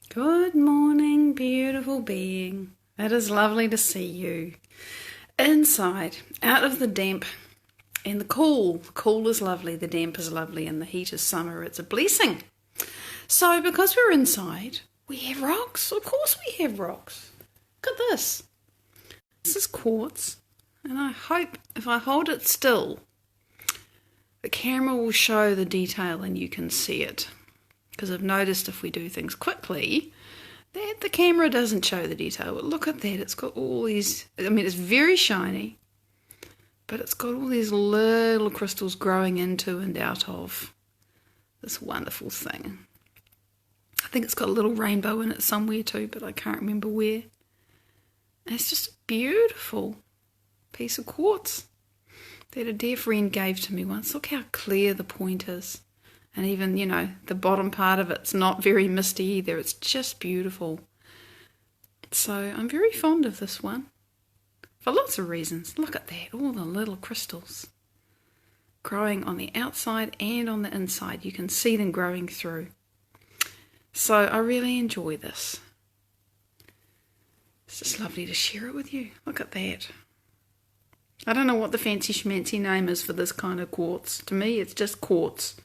Good morning, beautiful being. It is lovely to see you. Inside, out of the damp and the cool. The cool is lovely, the damp is lovely, and the heat is summer. It's a blessing. So because we're inside, we have rocks. Of course we have rocks. Look at this. This is quartz, and I hope if I hold it still, the camera will show the detail and you can see it. Because I've noticed if we do things quickly, that the camera doesn't show the detail. But look at that, it's got all these, it's very shiny, but it's got all these little crystals growing into and out of this wonderful thing. I think it's got a little rainbow in it somewhere too, but I can't remember where. And it's just a beautiful piece of quartz that a dear friend gave to me once. Look how clear the point is. And even, the bottom part of it's not very misty either. It's just beautiful. So I'm very fond of this one. For lots of reasons. Look at that. All the little crystals. Growing on the outside and on the inside. You can see them growing through. So I really enjoy this. It's just lovely to share it with you. Look at that. I don't know what the fancy schmancy name is for this kind of quartz. To me, it's just quartz.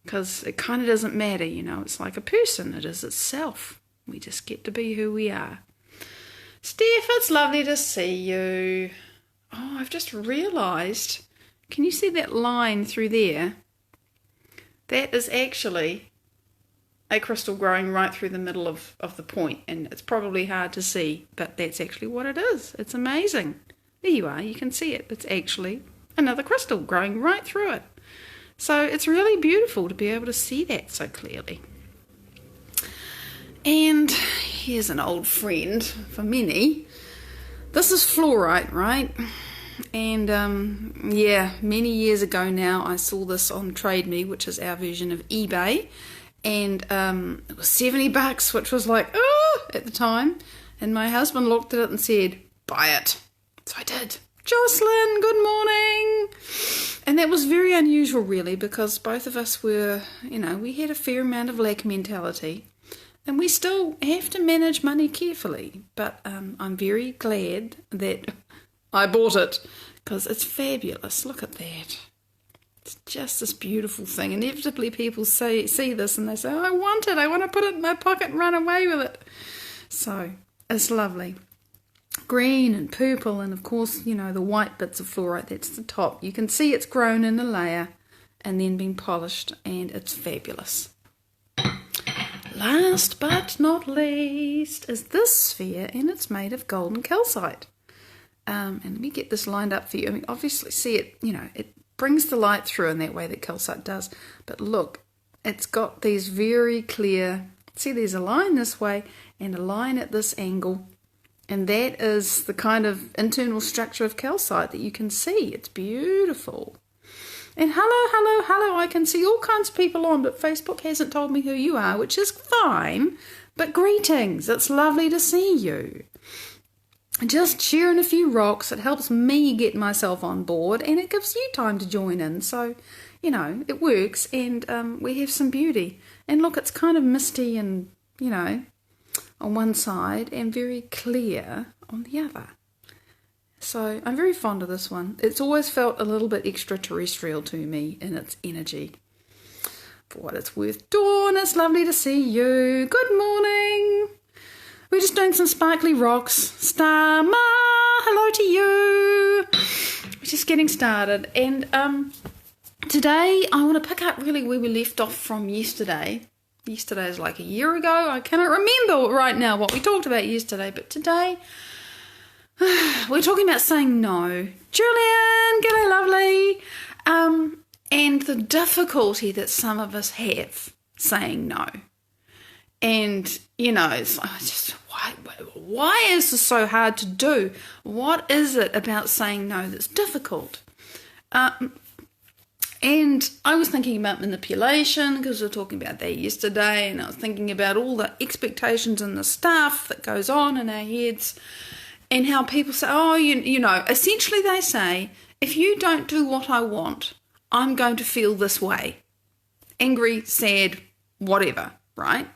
Because it kind of doesn't matter, it's like a person, it is itself. We just get to be who we are. Steph, it's lovely to see you. Oh, I've just realised, can you see that line through there? That is actually a crystal growing right through the middle of the point, and it's probably hard to see, but that's actually what it is. It's amazing. There you are, you can see it. It's actually another crystal growing right through it. So it's really beautiful to be able to see that so clearly. And here's an old friend for many. This is fluorite, right? And many years ago now I saw this on Trade Me, which is our version of eBay. And it was $70, which was like, oh, at the time. And my husband looked at it and said, buy it. So I did. Jocelyn, good morning. And that was very unusual, really, because both of us were, we had a fair amount of lack mentality. And we still have to manage money carefully. But I'm very glad that I bought it because it's fabulous. Look at that. It's just this beautiful thing. Inevitably, people see this and they say, oh, I want it. I want to put it in my pocket and run away with it. So it's lovely. Green and purple, and of course, the white bits of fluorite, that's the top. You can see it's grown in a layer and then been polished, and it's fabulous. Last but not least is this sphere, and it's made of golden calcite. And let me get this lined up for you. Obviously, see it, it brings the light through in that way that calcite does. But look, it's got these very clear, see there's a line this way and a line at this angle. And that is the kind of internal structure of calcite that you can see. It's beautiful. And hello, I can see all kinds of people on, but Facebook hasn't told me who you are, which is fine. But greetings, it's lovely to see you. Just sharing a few rocks, it helps me get myself on board, and it gives you time to join in. So, it works, and we have some beauty. And look, it's kind of misty and, on one side and very clear on the other. So I'm very fond of this one. It's always felt a little bit extraterrestrial to me in its energy. For what it's worth, Dawn, it's lovely to see you. Good morning. We're just doing some sparkly rocks. Starma, hello to you. We're just getting started. And today I want to pick up really where we left off from yesterday. Yesterday is like a year ago. I cannot remember right now what we talked about yesterday, but today we're talking about saying no. Julian, g'day lovely. And the difficulty that some of us have saying no. And, it's like, just why is this so hard to do? What is it about saying no that's difficult? And I was thinking about manipulation because we were talking about that yesterday, and I was thinking about all the expectations and the stuff that goes on in our heads and how people say, essentially they say, if you don't do what I want, I'm going to feel this way. Angry, sad, whatever, right?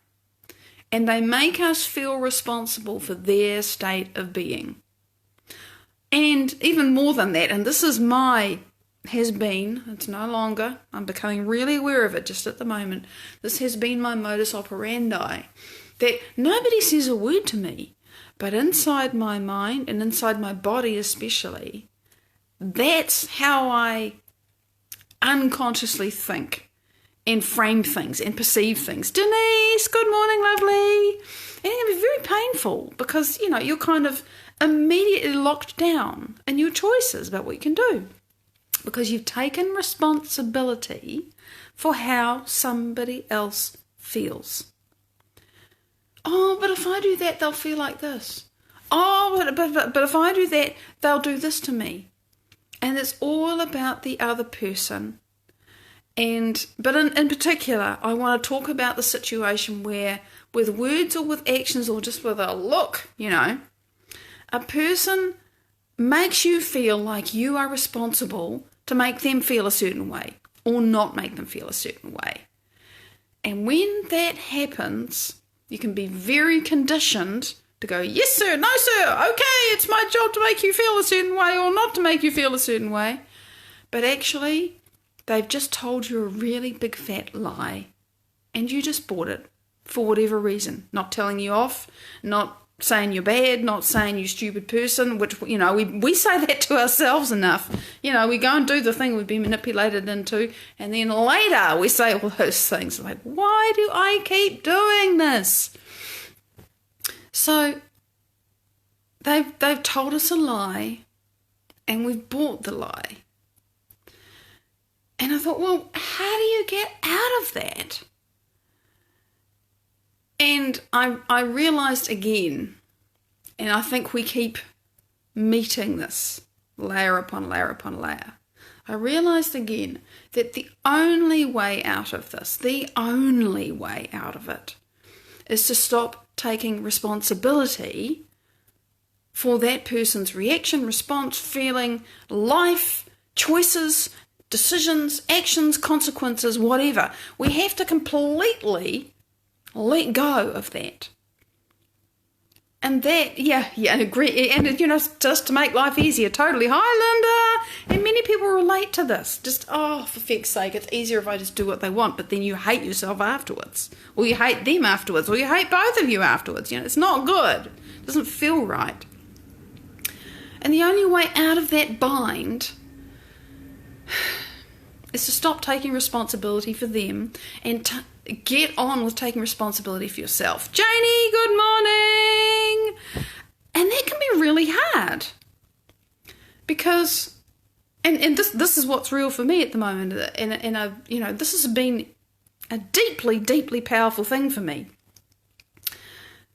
and they make us feel responsible for their state of being. And even more than that, and this is has been, it's no longer, I'm becoming really aware of it just at the moment, this has been my modus operandi, that nobody says a word to me, but inside my mind and inside my body especially, that's how I unconsciously think and frame things and perceive things. Denise, good morning, lovely. And it can be very painful because, you're kind of immediately locked down in your choices about what you can do because you've taken responsibility for how somebody else feels. Oh, but if I do that, they'll feel like this. Oh, but if I do that, they'll do this to me. And it's all about the other person. But in particular, I want to talk about the situation where, with words or with actions or just with a look, a person makes you feel like you are responsible to make them feel a certain way or not make them feel a certain way. And when that happens, you can be very conditioned to go, yes sir, no sir, okay, it's my job to make you feel a certain way or not to make you feel a certain way. But actually, they've just told you a really big fat lie and you just bought it for whatever reason. Not telling you off, not saying you're bad, not saying you stupid person, which, we say that to ourselves enough. We go and do the thing we've been manipulated into, and then later we say all those things like, why do I keep doing this? So they've told us a lie, and we've bought the lie. And I thought, well, how do you get out of that? And I realised again, and I think we keep meeting this layer upon layer upon layer. I realised again that the only way out of this, the only way out of it, is to stop taking responsibility for that person's reaction, response, feeling, life, choices, decisions, actions, consequences, whatever. We have to completely let go of that. And that, and agree, and just to make life easier, totally. Hi, Linda! And many people relate to this. Just, for feck's sake, it's easier if I just do what they want, but then you hate yourself afterwards. Or you hate them afterwards, or you hate both of you afterwards. It's not good. It doesn't feel right. And the only way out of that bind is to stop taking responsibility for them and get on with taking responsibility for yourself. Janie, good morning! And that can be really hard because, and this is what's real for me at the moment, and this has been a deeply, deeply powerful thing for me.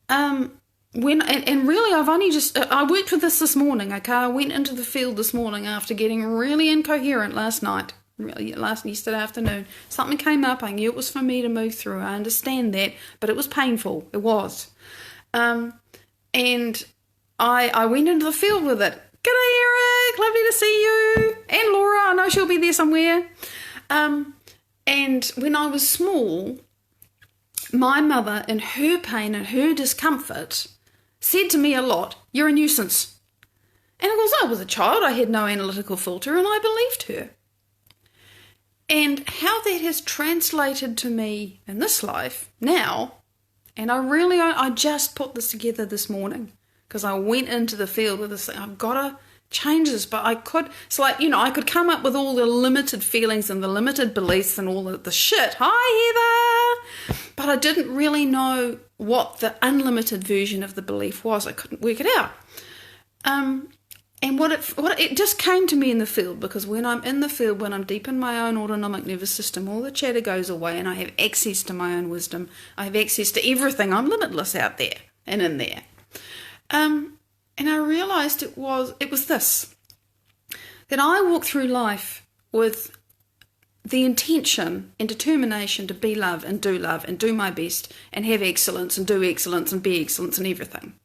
Really, I've only I worked with this morning, okay? I went into the field this morning after getting really incoherent last night. Yesterday afternoon, something came up. I knew it was for me to move through. I understand that, but it was painful. It was, and I went into the field with it. G'day, Eric. Lovely to see you, and Laura. I know she'll be there somewhere. And when I was small, my mother, in her pain and her discomfort, said to me a lot, "You're a nuisance." And of course, I was a child. I had no analytical filter, and I believed her. And how that has translated to me in this life now, and I just put this together this morning because I went into the field with this thing. I've got to change this, but I could come up with all the limited feelings and the limited beliefs and all the shit. Hi, Heather! But I didn't really know what the unlimited version of the belief was. I couldn't work it out. And what it just came to me in the field, because when I'm in the field, when I'm deep in my own autonomic nervous system, all the chatter goes away and I have access to my own wisdom. I have access to everything. I'm limitless out there and in there. And I realised it was this, that I walk through life with the intention and determination to be love and do my best and have excellence and do excellence and be excellence in everything.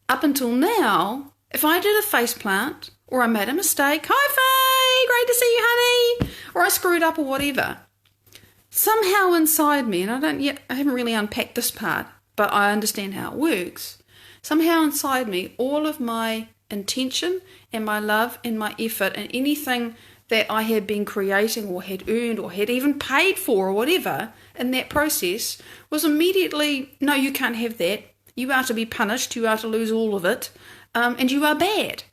Up until now, if I did a faceplant, or I made a mistake, hi Faye, great to see you honey, or I screwed up or whatever, somehow inside me, and I haven't really unpacked this part, but I understand how it works. Somehow inside me, all of my intention and my love and my effort and anything that I had been creating or had earned or had even paid for or whatever in that process was immediately, no, you can't have that. You are to be punished. You are to lose all of it. And you are bad.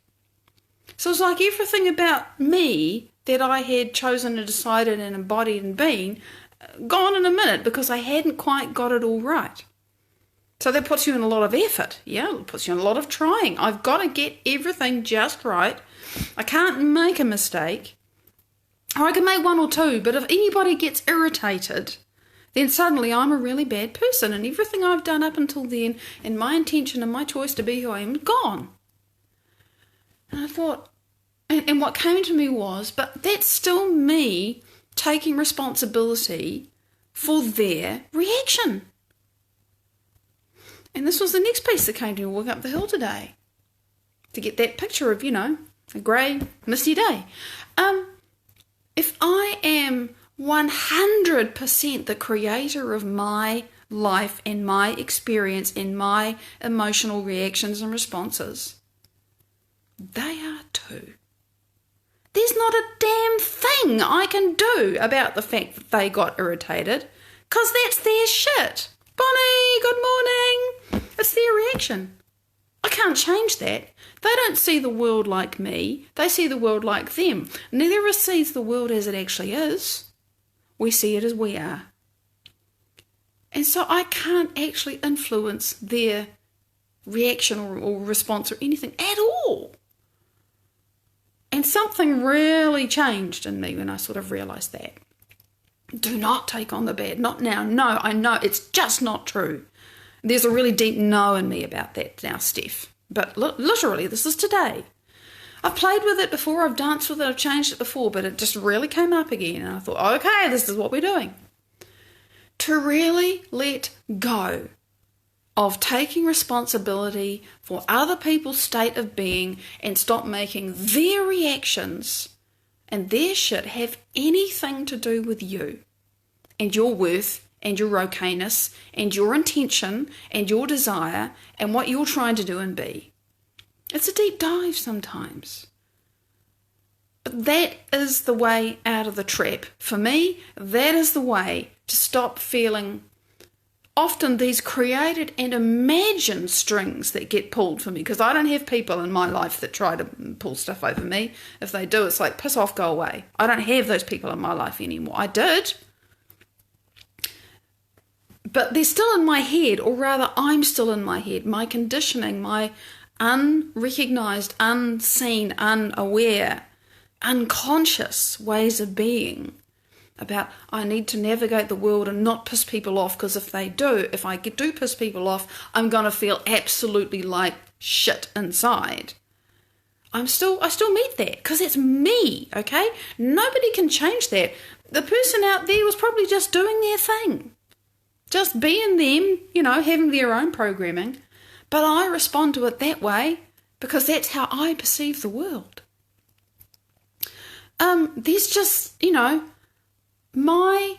So it's like everything about me that I had chosen and decided and embodied and been gone in a minute because I hadn't quite got it all right. So that puts you in a lot of effort. Yeah, it puts you in a lot of trying. I've got to get everything just right. I can't make a mistake. Or I can make one or two, but if anybody gets irritated, then suddenly I'm a really bad person and everything I've done up until then and my intention and my choice to be who I am is gone. And I thought, and what came to me was, but that's still me taking responsibility for their reaction. And this was the next piece that came to me walking up the hill today to get that picture of, a grey, misty day. If I am 100% the creator of my life and my experience and my emotional reactions and responses, they are too. There's not a damn thing I can do about the fact that they got irritated, because that's their shit. Bonnie, good morning. It's their reaction. I can't change that. They don't see the world like me. They see the world like them. Neither of us sees the world as it actually is. We see it as we are. And so I can't actually influence their reaction or response or anything at all. And something really changed in me when I sort of realised that. Do not take on the bad. Not now. No, I know it's just not true. There's a really deep no in me about that now, Steph. But literally, this is today. I've played with it before, I've danced with it, I've changed it before, but it just really came up again. And I thought, okay, this is what we're doing. To really let go of taking responsibility for other people's state of being and stop making their reactions and their shit have anything to do with you and your worth and your okayness and your intention and your desire and what you're trying to do and be. It's a deep dive sometimes. But that is the way out of the trap. For me, that is the way to stop feeling often these created and imagined strings that get pulled for me, because I don't have people in my life that try to pull stuff over me. If they do, it's like, piss off, go away. I don't have those people in my life anymore. I did. But they're still in my head, or rather I'm still in my head. My conditioning, my unrecognised, unseen, unaware, unconscious ways of being about I need to navigate the world and not piss people off, because if I do piss people off, I'm going to feel absolutely like shit inside. I still meet that because it's me, okay? Nobody can change that. The person out there was probably just doing their thing. Just being them, having their own programming. But I respond to it that way because that's how I perceive the world. There's just, my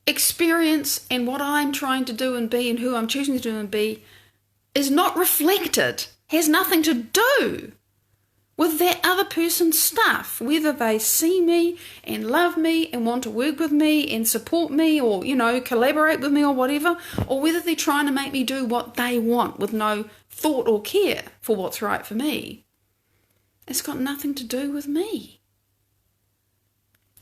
experience and what I'm trying to do and be and who I'm choosing to do and be is not reflected, has nothing to do with that other person's stuff, whether they see me and love me and want to work with me and support me or, collaborate with me or whatever, or whether they're trying to make me do what they want with no thought or care for what's right for me. It's got nothing to do with me.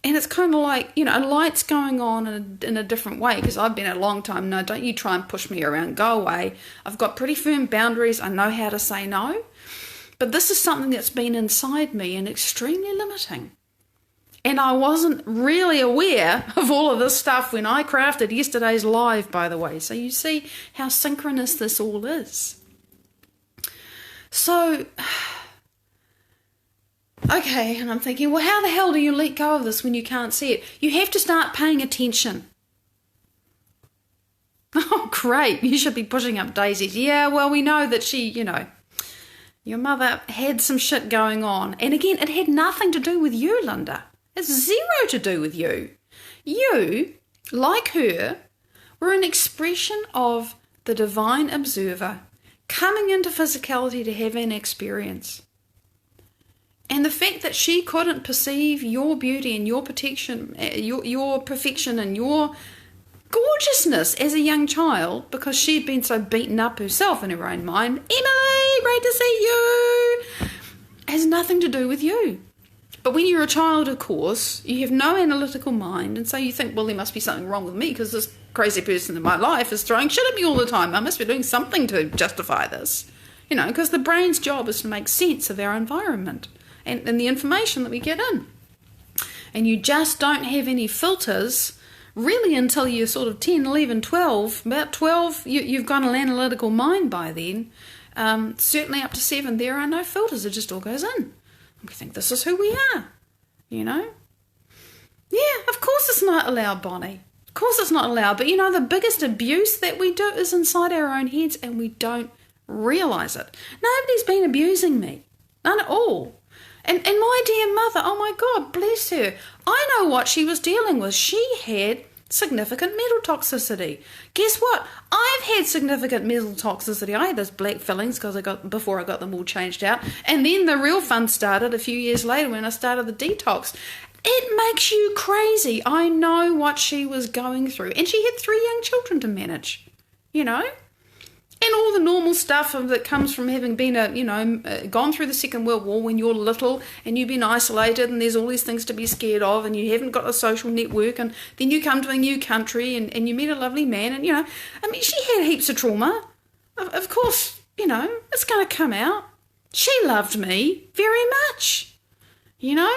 And it's kind of like, a light's going on in a different way, because I've been a long time, no, don't you try and push me around, go away. I've got pretty firm boundaries, I know how to say no. But this is something that's been inside me and extremely limiting. And I wasn't really aware of all of this stuff when I crafted yesterday's live, by the way. So you see how synchronous this all is. So, okay, and I'm thinking, well, how the hell do you let go of this when you can't see it? You have to start paying attention. Oh, great, you should be pushing up daisies. Yeah, well, we know that she, your mother had some shit going on. And again, it had nothing to do with you, Linda. It's zero to do with you. You, like her, were an expression of the divine observer coming into physicality to have an experience. And the fact that she couldn't perceive your beauty and your protection, your perfection and your gorgeousness as a young child, because she'd been so beaten up herself in her own mind, Emily, great to see you, has nothing to do with you. But when you're a child, of course, you have no analytical mind, and so you think, well, there must be something wrong with me because this crazy person in my life is throwing shit at me all the time. I must be doing something to justify this. Because the brain's job is to make sense of our environment and the information that we get in. And you just don't have any filters really until you're sort of 10, 11, 12. About 12, you've got an analytical mind by then. Certainly up to 7, there are no filters. It just all goes in. We think this is who we are, Yeah, of course it's not allowed, Bonnie. Of course it's not allowed. But, the biggest abuse that we do is inside our own heads and we don't realise it. Nobody's been abusing me. None at all. And my dear mother, oh my God, bless her. I know what she was dealing with. She had significant metal toxicity. Guess what? I've had significant metal toxicity. I had those black fillings before I got them all changed out. And then the real fun started a few years later when I started the detox. It makes you crazy. I know what she was going through. And she had 3 young children to manage, And all the normal stuff that comes from having been gone through the Second World War when you're little and you've been isolated and there's all these things to be scared of and you haven't got a social network, and then you come to a new country and you meet a lovely man and, she had heaps of trauma. Of course, it's going to come out. She loved me very much, Yeah,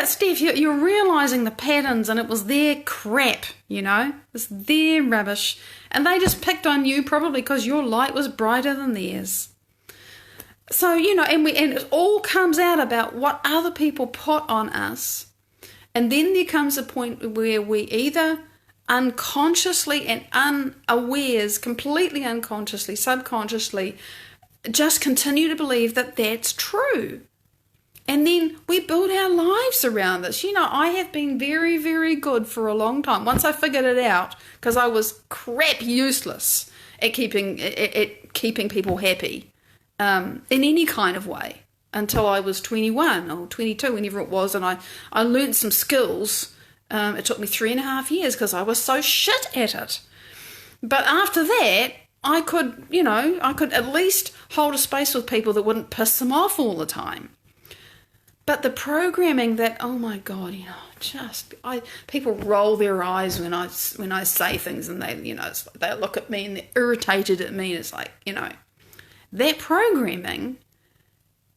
Steph, you're realising the patterns, and it was their crap, It's their rubbish. And they just picked on you probably because your light was brighter than theirs. So, and it all comes out about what other people put on us. And then there comes a point where we either unconsciously and unawares, completely unconsciously, subconsciously, just continue to believe that that's true. And then we build our lives around this. I have been very, very good for a long time. Once I figured it out, because I was crap useless at keeping people happy in any kind of way until I was 21 or 22, whenever it was, and I learned some skills. It took me 3.5 years because I was so shit at it. But after that, I could at least hold a space with people that wouldn't piss them off all the time. But the programming that, oh my God, people roll their eyes when I say things, and they look at me and they're irritated at me. And it's like, that programming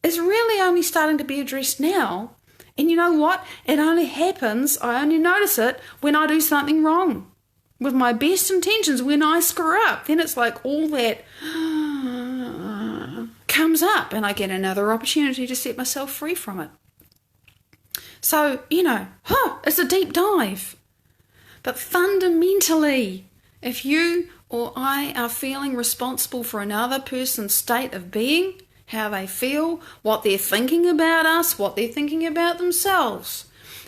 is really only starting to be addressed now. And you know what? It only happens, I only notice it when I do something wrong. With my best intentions, when I screw up, then it's like all that comes up and I get another opportunity to set myself free from it. So, it's a deep dive. But fundamentally, if you or I are feeling responsible for another person's state of being, how they feel, what they're thinking about us, what they're thinking about themselves,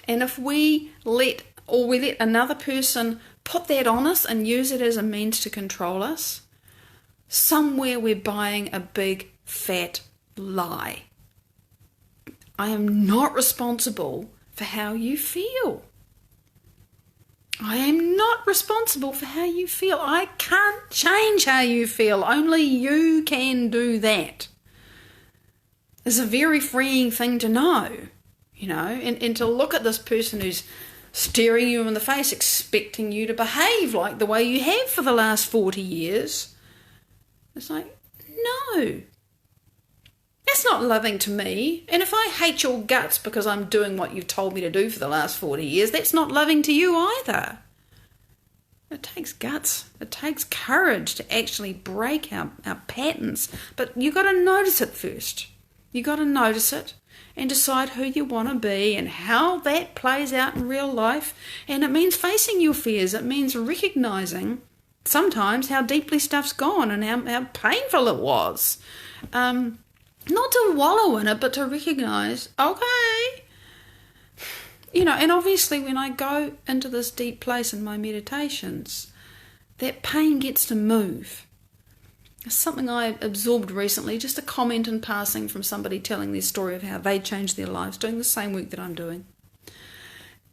and if we let another person put that on us and use it as a means to control us, somewhere we're buying a big fat lie. I am not responsible for how you feel. I am not responsible for how you feel. I can't change how you feel. Only you can do that. It's a very freeing thing to know, and to look at this person who's staring you in the face, expecting you to behave like the way you have for the last 40 years. It's like, no. That's not loving to me. And if I hate your guts because I'm doing what you've told me to do for the last 40 years, that's not loving to you either. It takes guts. It takes courage to actually break our patterns. But you've got to notice it first. You've got to notice it and decide who you want to be and how that plays out in real life. And it means facing your fears. It means recognising sometimes how deeply stuff's gone and how painful it was. Not to wallow in it, but to recognise, okay, and obviously when I go into this deep place in my meditations, that pain gets to move. It's something I absorbed recently, just a comment in passing from somebody telling their story of how they changed their lives doing the same work that I'm doing.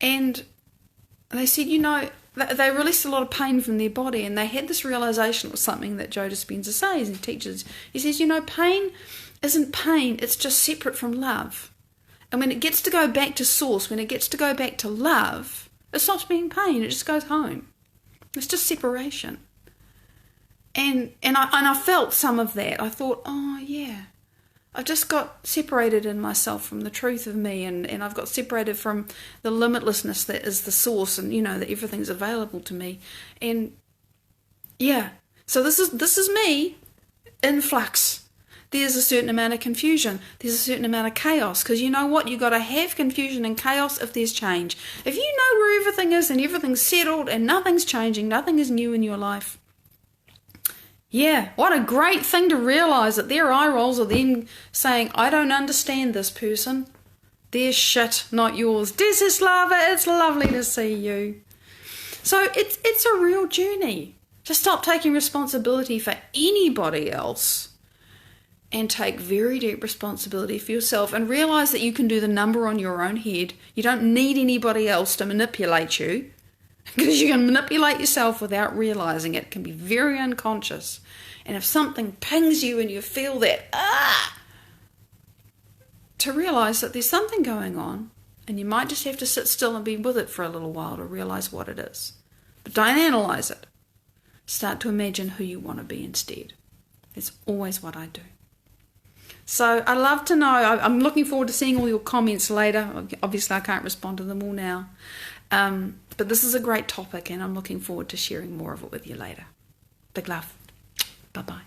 And they said, they released a lot of pain from their body, and they had this realization. It was something that Joe Dispenza says and teaches. He says, pain isn't pain, it's just separate from love. And when it gets to go back to source, when it gets to go back to love, it stops being pain, it just goes home. It's just separation. And I felt some of that. I thought, oh yeah, I've just got separated in myself from the truth of me, and I've got separated from the limitlessness that is the source, and that everything's available to me. And yeah, so this is me in flux. There's a certain amount of confusion. There's a certain amount of chaos, because you know what? You've got to have confusion and chaos if there's change. If you know where everything is and everything's settled and nothing's changing, nothing is new in your life, yeah, what a great thing to realise that their eye rolls are then saying, I don't understand this person. Their shit, not yours. Desislava, it's lovely to see you. So it's a real journey to stop taking responsibility for anybody else and take very deep responsibility for yourself, and realise that you can do the number on your own head. You don't need anybody else to manipulate you, because you can manipulate yourself without realising it. It can be very unconscious. And if something pings you and you feel that, to realise that there's something going on, and you might just have to sit still and be with it for a little while to realise what it is. But don't analyse it. Start to imagine who you want to be instead. That's always what I do. So I'd love to know. I'm looking forward to seeing all your comments later. Obviously, I can't respond to them all now. But this is a great topic, and I'm looking forward to sharing more of it with you later. Big love. Bye-bye.